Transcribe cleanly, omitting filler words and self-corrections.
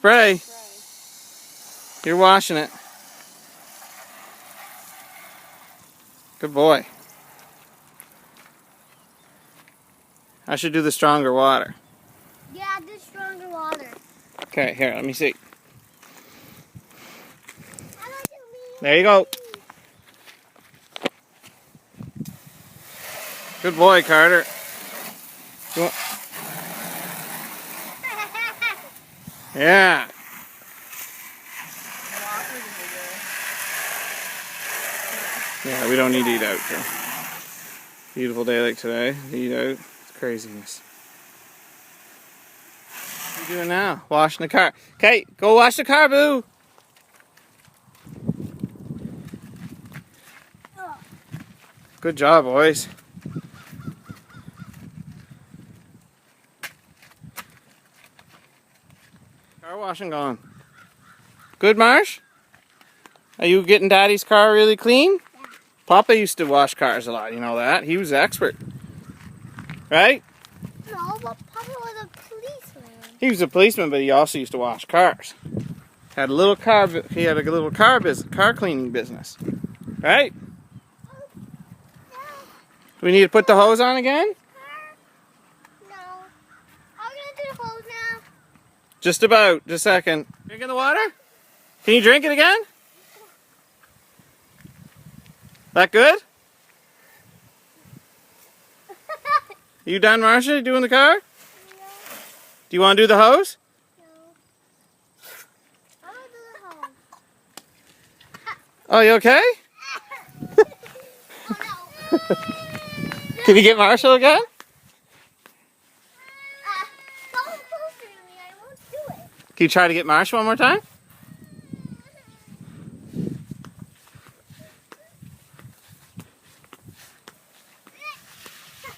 spray. You're washing it. Good boy. I should do the stronger water. Yeah, do stronger water. Okay, here, let me see. There you go. Good boy, Carter. Yeah. Yeah, we don't need to eat out, though. Beautiful day like today. Eat out. It's craziness. What are you doing now? Washing the car. Okay, go wash the car, boo. Good job, boys. Car washing gone. Good, Marsh? Are you getting Daddy's car really clean? Yeah. Papa used to wash cars a lot, you know that? He was the expert. Right? No, but Papa was a policeman. He was a policeman, but he also used to wash cars. Had a little car. He had a little car cleaning business. Right? Do we need to put the hose on again? No. Are we gonna do the hose now? Just about. Just a second. Drinking the water? Can you drink it again? That good? You done, Marcia? Doing the car? No. Do you want to do the hose? No. I want to do the hose. Oh, you okay? Oh no. Can you get Marshall again? Don't close to me. I won't do it. Can you try to get Marshall one more time?